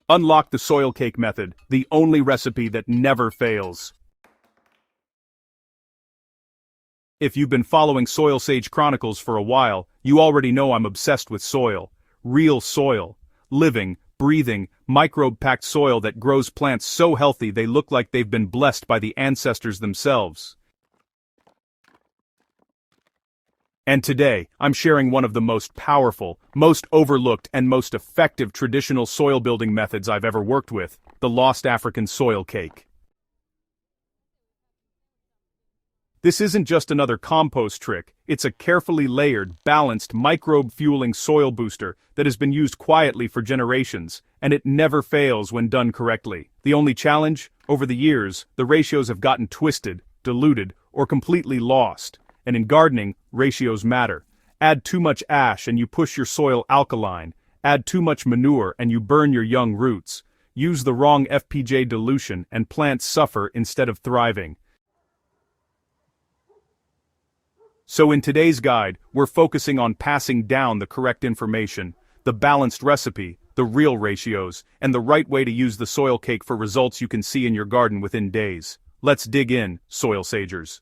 Unlock the soil cake method, the only recipe that never fails. If you've been following SoilSage Chronicles for a while, you already know I'm obsessed with soil. Real soil. Living, breathing, microbe-packed soil that grows plants so healthy they look like they've been blessed by the ancestors themselves. And today, I'm sharing one of the most powerful, most overlooked, and most effective traditional soil building methods I've ever worked with, the lost African soil cake. This isn't just another compost trick, it's a carefully layered, balanced, microbe-fueling soil booster that has been used quietly for generations, and it never fails when done correctly. The only challenge? Over the years, the ratios have gotten twisted, diluted, or completely lost. And in gardening, ratios matter. Add too much ash and you push your soil alkaline. Add too much manure and you burn your young roots. Use the wrong FPJ dilution and plants suffer instead of thriving. So in today's guide, we're focusing on passing down the correct information, the balanced recipe, the real ratios, and the right way to use the soil cake for results you can see in your garden within days. Let's dig in, soil sagers.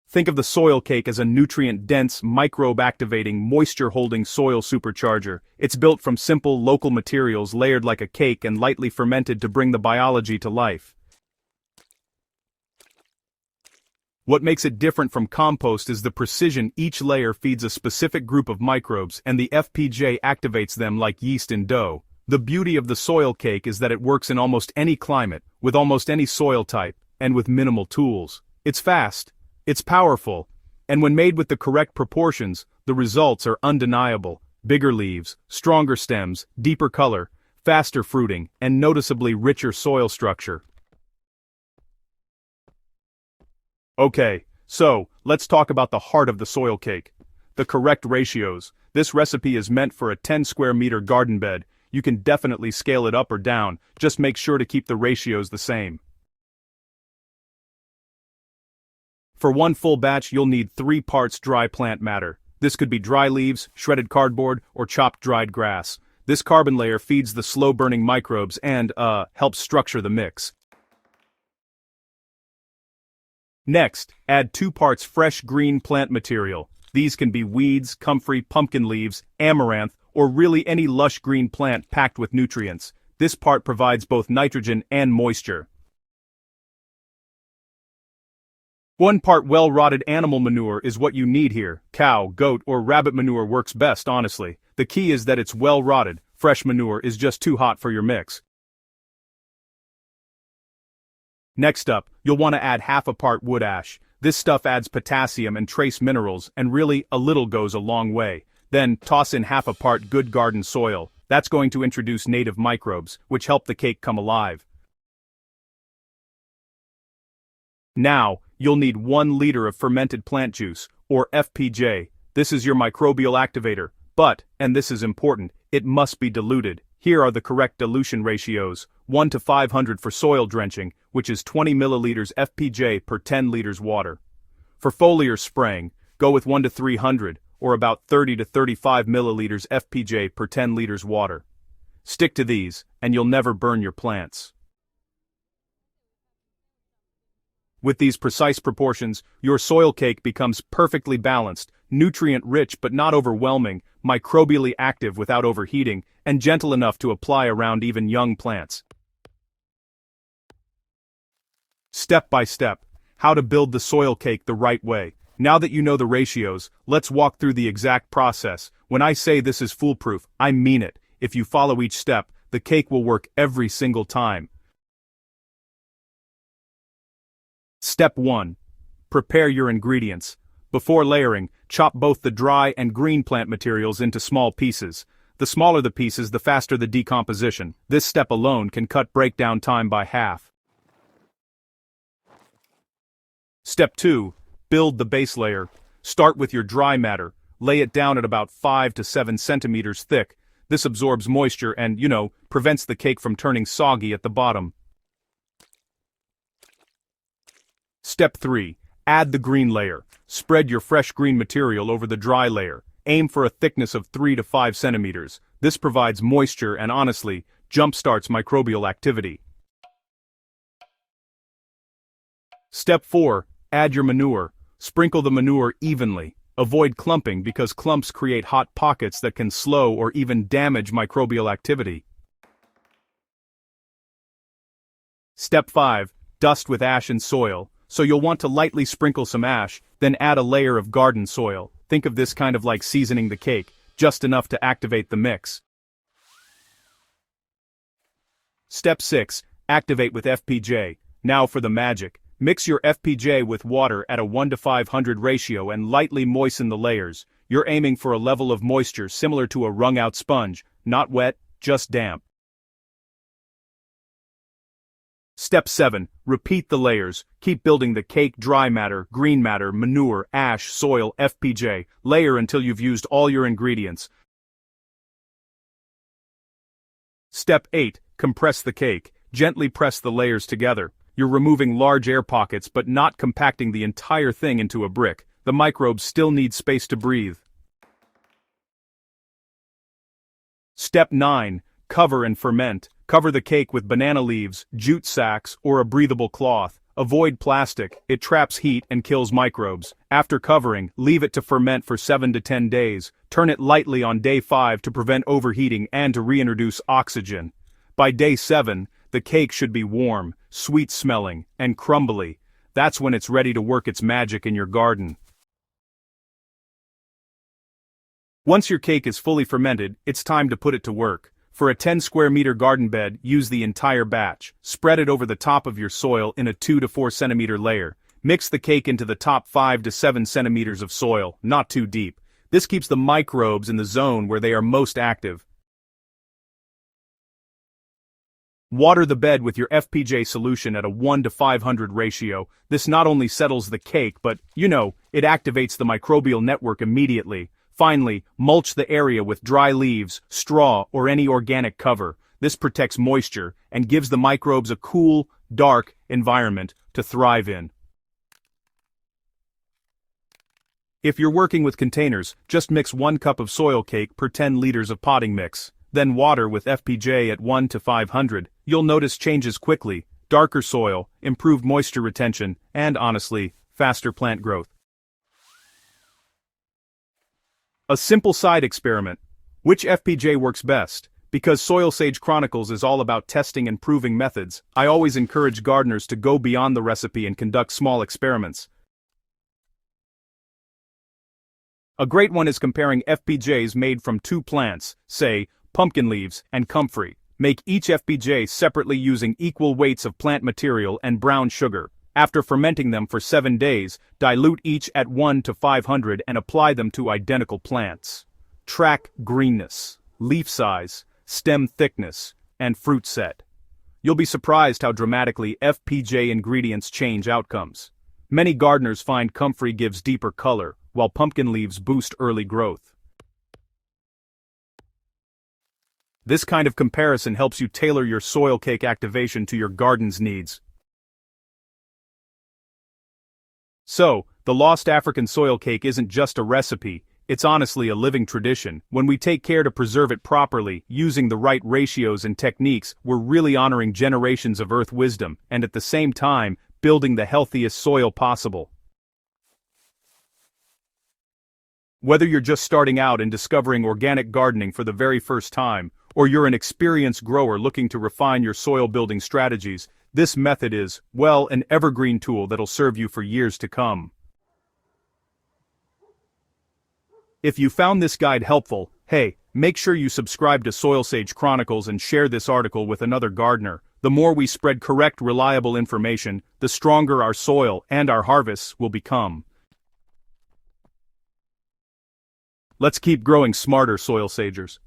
Think of the soil cake as a nutrient-dense, microbe-activating, moisture-holding soil supercharger. It's built from simple, local materials layered like a cake and lightly fermented to bring the biology to life. What makes it different from compost is the precision. Each layer feeds a specific group of microbes and the FPJ activates them like yeast in dough. The beauty of the soil cake is that it works in almost any climate, with almost any soil type, and with minimal tools. It's fast. It's powerful, and when made with the correct proportions, the results are undeniable. Bigger leaves, stronger stems, deeper color, faster fruiting, and noticeably richer soil structure. Okay, so, let's talk about the heart of the soil cake. The correct ratios. This recipe is meant for a 10 square meter garden bed. You can definitely scale it up or down, just make sure to keep the ratios the same. For one full batch, you'll need 3 parts dry plant matter. This could be dry leaves, shredded cardboard, or chopped dried grass. This carbon layer feeds the slow-burning microbes and, helps structure the mix. Next, add 2 parts fresh green plant material. These can be weeds, comfrey, pumpkin leaves, amaranth, or really any lush green plant packed with nutrients. This part provides both nitrogen and moisture. 1 part well-rotted animal manure is what you need here. Cow, goat, or rabbit manure works best, honestly. The key is that it's well-rotted. Fresh manure is just too hot for your mix. Next up, you'll want to add half a part wood ash. This stuff adds potassium and trace minerals, and really, a little goes a long way. Then, toss in half a part good garden soil. That's going to introduce native microbes, which help the cake come alive. Now, you'll need 1 liter of fermented plant juice, or FPJ. This is your microbial activator, but, and this is important, it must be diluted. Here are the correct dilution ratios, 1 to 500 for soil drenching, which is 20 milliliters FPJ per 10 liters water. For foliar spraying, go with 1 to 300, or about 30 to 35 milliliters FPJ per 10 liters water. Stick to these, and you'll never burn your plants. With these precise proportions, your soil cake becomes perfectly balanced, nutrient-rich but not overwhelming, microbially active without overheating, and gentle enough to apply around even young plants. Step by step, how to build the soil cake the right way. Now that you know the ratios, let's walk through the exact process. When I say this is foolproof, I mean it. If you follow each step, the cake will work every single time. Step 1. Prepare your ingredients. Before layering, chop both the dry and green plant materials into small pieces. The smaller the pieces, the faster the decomposition. This step alone can cut breakdown time by half. Step 2. Build the base layer. Start with your dry matter. Lay it down at about 5 to 7 centimeters thick. This absorbs moisture and, prevents the cake from turning soggy at the bottom. Step 3. Add the green layer. Spread your fresh green material over the dry layer. Aim for a thickness of 3 to 5 centimeters. This provides moisture and honestly, jumpstarts microbial activity. Step 4. Add your manure. Sprinkle the manure evenly. Avoid clumping because clumps create hot pockets that can slow or even damage microbial activity. Step 5. Dust with ash and soil. So you'll want to lightly sprinkle some ash, then add a layer of garden soil. Think of this kind of like seasoning the cake, just enough to activate the mix. Step 6. Activate with FPJ. Now for the magic. Mix your FPJ with water at a 1 to 500 ratio and lightly moisten the layers. You're aiming for a level of moisture similar to a wrung-out sponge, not wet, just damp. Step 7. Repeat the layers. Keep building the cake: dry matter, green matter, manure, ash, soil, FPJ. Layer until you've used all your ingredients. Step 8. Compress the cake. Gently press the layers together. You're removing large air pockets but not compacting the entire thing into a brick. The microbes still need space to breathe. Step 9. Cover and ferment. Cover the cake with banana leaves, jute sacks, or a breathable cloth. Avoid plastic, it traps heat and kills microbes. After covering, leave it to ferment for 7 to 10 days. Turn it lightly on day 5 to prevent overheating and to reintroduce oxygen. By day 7, the cake should be warm, sweet-smelling, and crumbly. That's when it's ready to work its magic in your garden. Once your cake is fully fermented, it's time to put it to work. For a 10 square meter garden bed, use the entire batch. Spread it over the top of your soil in a 2 to 4 centimeter layer. Mix the cake into the top 5 to 7 centimeters of soil, not too deep. This keeps the microbes in the zone where they are most active. Water the bed with your FPJ solution at a 1 to 500 ratio. This not only settles the cake but, it activates the microbial network immediately. Finally, mulch the area with dry leaves, straw, or any organic cover. This protects moisture and gives the microbes a cool, dark environment to thrive in. If you're working with containers, just mix 1 cup of soil cake per 10 liters of potting mix. Then water with FPJ at 1 to 500. You'll notice changes quickly: darker soil, improved moisture retention, and honestly, faster plant growth. A simple side experiment. Which FPJ works best? Because SoilSage Chronicles is all about testing and proving methods, I always encourage gardeners to go beyond the recipe and conduct small experiments. A great one is comparing FPJs made from 2 plants, say, pumpkin leaves and comfrey. Make each FPJ separately using equal weights of plant material and brown sugar. After fermenting them for 7 days, dilute each at 1 to 500 and apply them to identical plants. Track greenness, leaf size, stem thickness, and fruit set. You'll be surprised how dramatically FPJ ingredients change outcomes. Many gardeners find comfrey gives deeper color, while pumpkin leaves boost early growth. This kind of comparison helps you tailor your soil cake activation to your garden's needs. So, the lost African soil cake isn't just a recipe, it's honestly a living tradition. When we take care to preserve it properly, using the right ratios and techniques, we're really honoring generations of earth wisdom, and at the same time, building the healthiest soil possible. Whether you're just starting out and discovering organic gardening for the very first time, or you're an experienced grower looking to refine your soil building strategies, this method is, well, an evergreen tool that'll serve you for years to come. If you found this guide helpful, hey, make sure you subscribe to SoilSage Chronicles and share this article with another gardener. The more we spread correct, reliable information, the stronger our soil and our harvests will become. Let's keep growing smarter, soil sagers.